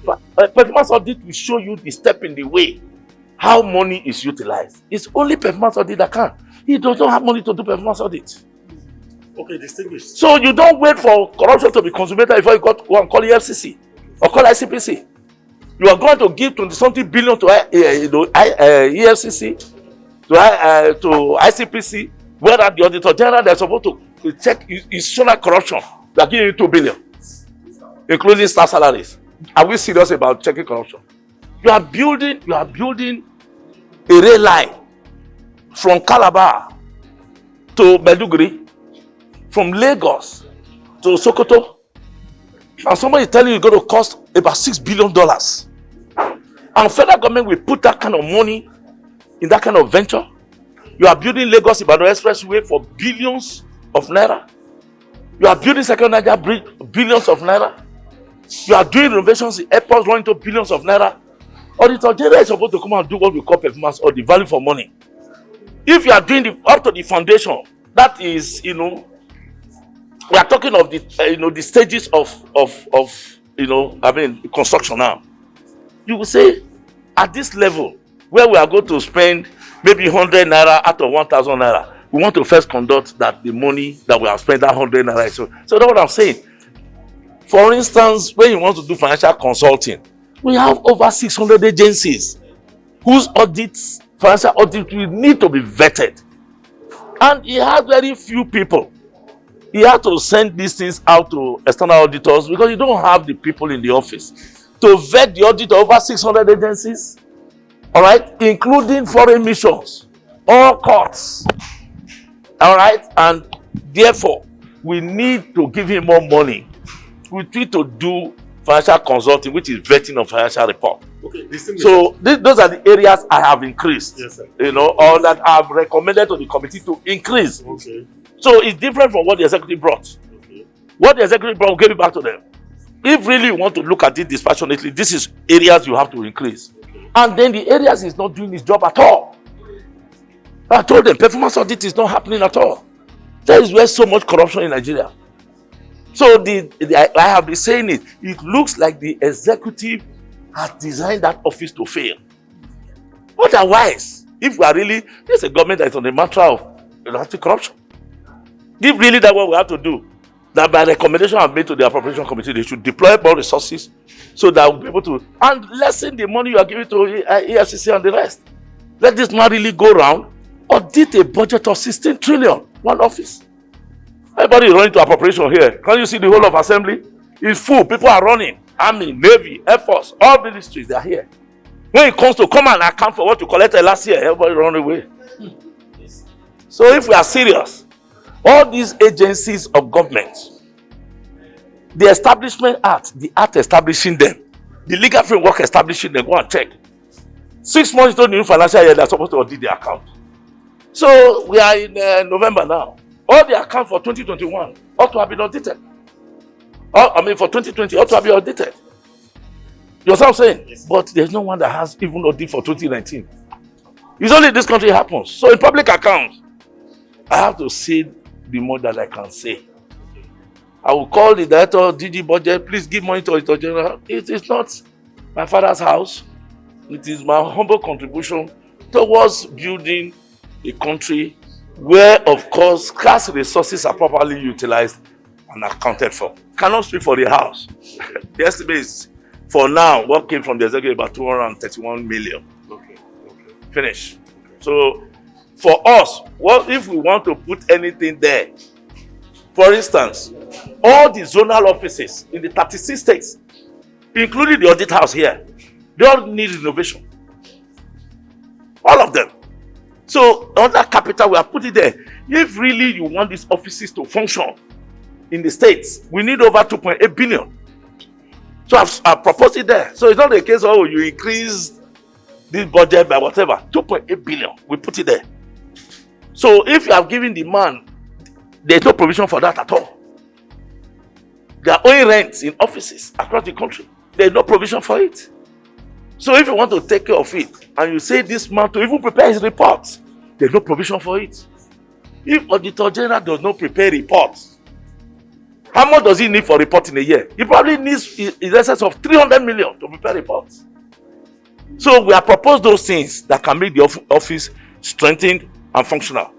performance audit will show you the step in the way how money is utilized. It's only performance audit that can. He does not have money to do performance audit. Okay, distinguished. So you don't wait for corruption to be consummated before you go and call EFCC or call ICPC. You are going to give 20-something billion to EFCC, to ICPC, whether the Auditor General they're supposed to check institutional corruption. They are giving you 2 billion, including staff salaries. Are we serious about checking corruption? You are building a rail line from Calabar to Maiduguri, from Lagos to Sokoto, and somebody is telling you it's going to cost about $6 billion. And federal government will put that kind of money in that kind of venture. You are building Lagos-Ibadan Expressway for billions of naira. You are building Second Niger Bridge, billions of naira. You are doing renovations in airports running to billions of naira. Auditor General is supposed to come and do what we call performance or the value for money. If you are doing up to the foundation, that is, we are talking of the, the stages of construction now. You will say, at this level, where we are going to spend maybe 100 naira out of 1,000 naira, we want to first conduct that the money that we have spent, that 100 naira. So that's what I'm saying. For instance, when you want to do financial consulting, we have over 600 agencies whose audits, financial audit, will need to be vetted. And he has very few people. He has to send these things out to external auditors because you don't have the people in the office to vet the audit of over 600 agencies, all right, including foreign missions, all courts, all right, and therefore we need to give him more money. We need to do financial consulting, which is vetting of financial report. Okay, so those are the areas I have increased, yes, sir. Or that I have recommended to the committee to increase. Okay. So it's different from what the executive brought. Okay. What the executive brought, we'll give it back to them. If really you want to look at it dispassionately, this is areas you have to increase. Okay. And then the areas is not doing his job at all. I told them performance audit is not happening at all. That is where so much corruption in Nigeria. So I have been saying it. It looks like the executive has designed that office to fail. Otherwise, if we are really, there's a government that is on the mantra of anti-corruption. If really that's what we have to do, that by recommendation I've made to the appropriation committee, they should deploy more resources so that we'll be able to, and lessen the money you are giving to EFCC and the rest. Let this not really go round. Audit a budget of 16 trillion, one office. Everybody is running to appropriation here. Can you see the whole of assembly? It's full. People are running. Army, Navy, Air Force, all ministries, they are here. When it comes to come and account for what you collected last year, everybody run away. So if we are serious, all these agencies of government, the Establishment Act, the act establishing them, the legal framework establishing them, go and check. 6 months into the new financial year, they're supposed to audit the account. So we are in November now. All the accounts for 2021 ought to have been audited. For 2020 ought to have been audited. You know what I'm saying? Yes. But there's no one that has even audit for 2019. It's only in this country it happens. So in public accounts, I have to say the more that I can say. I will call the director of DG budget, please give money to Auditor General. It is not my father's house. It is my humble contribution towards building a country where, of course, scarce resources are properly utilized and accounted for. Cannot speak for the house. The estimate is, for now, what came from the executive about 231 million. Okay. Finish. Okay. So, for us, what if we want to put anything there? For instance, all the zonal offices in the 36 states, including the audit house here, they all need renovation. All of them. So, under capital, we have put it there. If really you want these offices to function in the states, we need over 2.8 billion. So, I've proposed it there. So, it's not the case, you increase this budget by whatever. 2.8 billion, we put it there. So, if you have given the man, there's no provision for that at all. They are owing rents in offices across the country. There's no provision for it. So if you want to take care of it, and you say this man to even prepare his reports, there's no provision for it. If Auditor General does not prepare reports, How much does he need for reporting a year? He probably needs in excess of 300 million to prepare reports. So we have proposed those things that can make the office strengthened and functional.